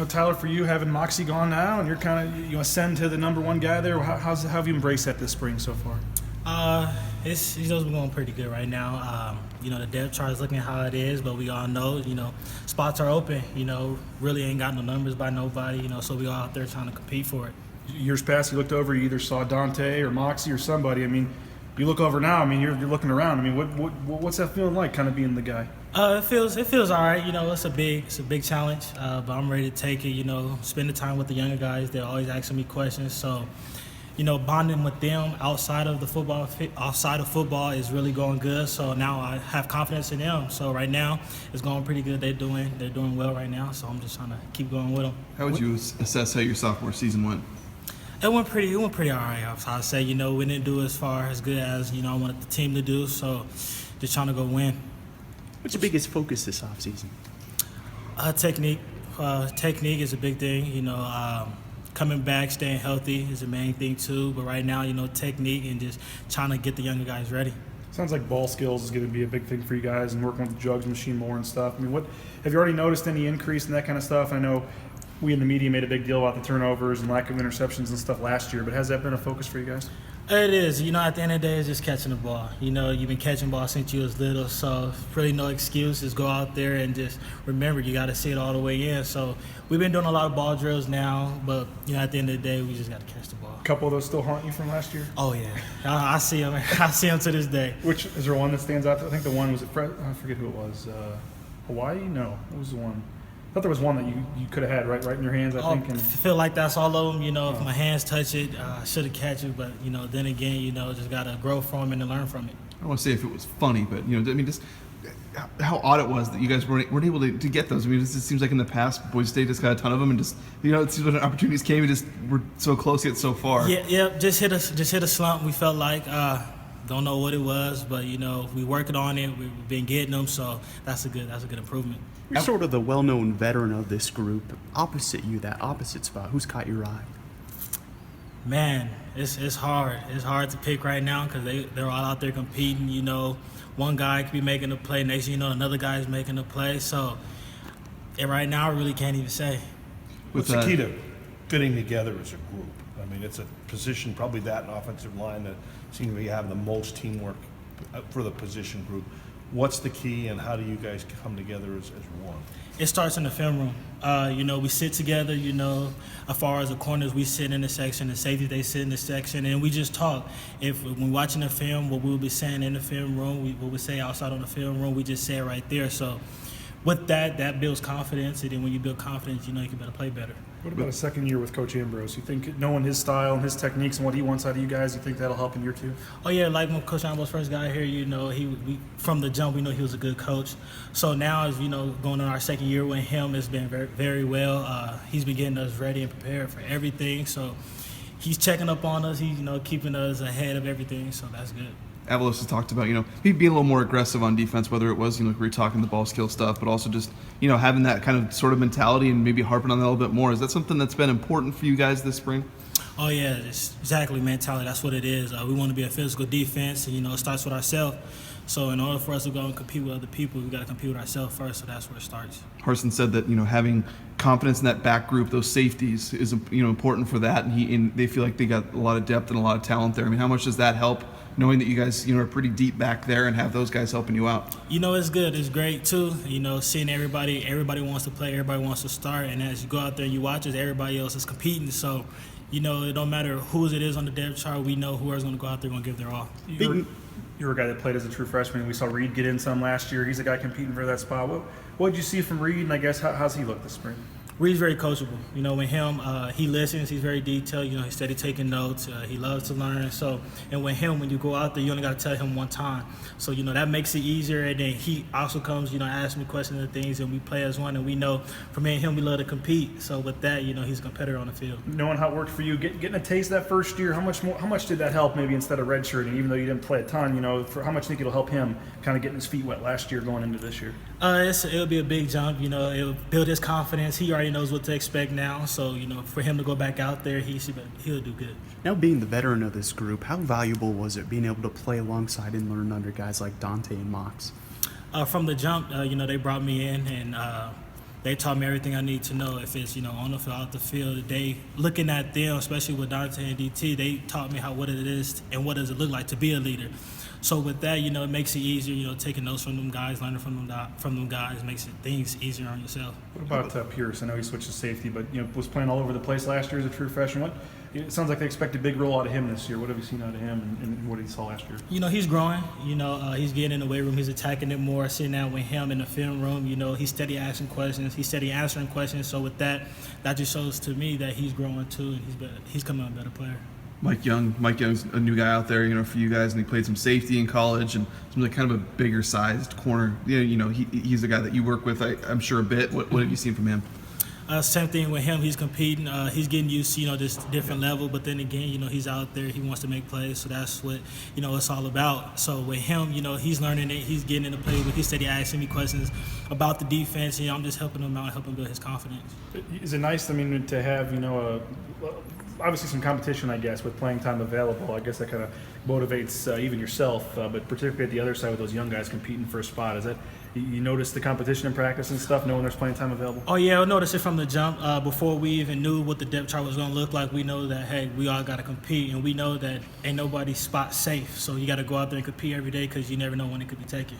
Tyler, for you having Moxie gone now, and you're kind of ascend to the number one guy there. How have you embraced that this spring so far? It's been going pretty good right now. The depth chart is looking how it is, but we all know, spots are open. Really ain't got no numbers by nobody. So we all out there trying to compete for it. Years past, you looked over, you either saw Dante or Moxie or somebody. I mean, you look over now. I mean, you're looking around. I mean, what's that feeling like, kind of being the guy? It feels all right. It's a big challenge, but I'm ready to take it. Spend the time with the younger guys. They're always asking me questions, so bonding with them outside of football is really going good. So now I have confidence in them. So right now it's going pretty good. They're doing well right now. So I'm just trying to keep going with them. How would you assess how your sophomore season went? It went pretty all right. I'd say, we didn't do as good as, I wanted the team to do. So just trying to go win. What's your biggest focus this offseason? Technique. Technique is a big thing. Coming back, staying healthy is the main thing too. But right now, technique and just trying to get the younger guys ready. Sounds like ball skills is going to be a big thing for you guys, and working with the jugs machine more and stuff. I mean, have you already noticed any increase in that kind of stuff? I know we in the media made a big deal about the turnovers and lack of interceptions and stuff last year, but has that been a focus for you guys? It is. At the end of the day, it's just catching the ball. You've been catching ball since you was little, so really no excuse. Just go out there and just remember, you got to see it all the way in. So we've been doing a lot of ball drills now, but, at the end of the day, we just got to catch the ball. A couple of those still haunt you from last year? Oh, yeah. I see them. I see them to this day. Which, is there one that stands out? I think the one was, I forget who it was. Hawaii? No. What was the one? I thought there was one that you could have had right in your hands, I think. And feel like that's all of them. If my hands touch it, I should have catch it. But, then again, just got to grow from it and learn from it. I don't want to say if it was funny, but, just how odd it was that you guys weren't able to get those. I mean, it seems like in the past, Boise State just got a ton of them, and just, it seems when opportunities came, we just were so close yet so far. Yeah, just hit a slump. We felt like, don't know what it was, but, we working on it. We've been getting them, so that's a good improvement. You're sort of the well-known veteran of this group. Opposite you, that opposite spot, who's caught your eye? Man, it's hard. It's hard to pick right now because they're all out there competing. One guy could be making a play, next thing another guy is making a play. So right now, I really can't even say. What's the key to fitting together as a group? I mean, it's a position, probably that and offensive line, that seem to be having the most teamwork for the position group. What's the key, and how do you guys come together as one? It starts in the film room. We sit together, as far as the corners, we sit in the section, the safety, they sit in the section, and we just talk. If when we're watching the film, what we'll be saying in the film room, what we say outside on the film room, we just say it right there. So with that builds confidence, and then when you build confidence, you can better play better. What about a second year with Coach Ambrose? You think knowing his style and his techniques and what he wants out of you guys, you think that'll help in year two? Oh yeah, like when Coach Ambrose first got here, we from the jump we know he was a good coach. So now as going on our second year with him, it's been very, very well. He's been getting us ready and prepared for everything. So he's checking up on us. He's keeping us ahead of everything. So that's good. Avalos has talked about, being a little more aggressive on defense, whether it was, we were talking the ball skill stuff, but also just, having that kind of sort of mentality and maybe harping on that a little bit more. Is that something that's been important for you guys this spring? Oh, yeah, it's exactly mentality. That's what it is. We want to be a physical defense, and, it starts with ourselves. So in order for us to go and compete with other people, we got to compete with ourselves first, so that's where it starts. Harsin said that, having confidence in that back group, those safeties, is, important for that, and they feel like they got a lot of depth and a lot of talent there. I mean, how much does that help, knowing that you guys, are pretty deep back there and have those guys helping you out? It's good. It's great, too. Seeing everybody wants to play, everybody wants to start, and as you go out there and you watch us, everybody else is competing. So, it don't matter who it is on the depth chart. We know who is going to go out there and give their all. You're a guy that played as a true freshman. We saw Reed get in some last year. He's a guy competing for that spot. What did you see from Reed, and I guess how's he look this spring? Reed's very coachable. With him, he listens. He's very detailed. He's steady taking notes. He loves to learn. So, and with him, when you go out there, you only got to tell him one time. So, that makes it easier. And then he also comes, asks me questions and things, and we play as one. And we know, for me and him, we love to compete. So with that, he's a competitor on the field. Knowing how it worked for you, getting a taste that first year, how much did that help? Maybe instead of redshirting, even though you didn't play a ton, for how much do you think it'll help him kind of getting his feet wet last year going into this year? It'll be a big jump. It'll build his confidence. He already knows what to expect now. So, for him to go back out there, he'll do good. Now, being the veteran of this group, how valuable was it being able to play alongside and learn under guys like Dante and Mox? From the jump, they brought me in and they taught me everything I need to know. If it's, on the field, out the field, they looking at them, especially with Dante and DT, they taught me what it is and what does it look like to be a leader. So with that, it makes it easier, taking notes from them guys, learning from them guys makes things easier on yourself. What about Pierce? I know he switched to safety, but was playing all over the place last year as a true freshman. It sounds like they expect a big role out of him this year. What have you seen out of him and what he saw last year? He's growing. He's getting in the weight room. He's attacking it more. Sitting down with him in the film room. He's steady asking questions. He's steady answering questions. So with that just shows to me that he's growing too, and he's coming a better player. Mike Young's a new guy out there, for you guys, and he played some safety in college and some kind of a bigger sized corner. He's a guy that you work with, I'm sure, a bit. What have you seen from him? Same thing with him. He's competing. He's getting used to, this different level. But then again, he's out there. He wants to make plays. So that's what, it's all about. So with him, he's learning it. He's getting into play. But he said he asking me questions about the defense. I'm just helping him out, helping build his confidence. Is it nice, to have, obviously some competition, I guess, with playing time available. I guess that kind of motivates even yourself, but particularly at the other side with those young guys competing for a spot. Is that you notice the competition in practice and stuff, knowing there's playing time available? Oh yeah, I noticed it from the jump. Before we even knew what the depth chart was going to look like, we know that hey, we all got to compete, and we know that ain't nobody's spot safe. So you got to go out there and compete every day because you never know when it could be taken.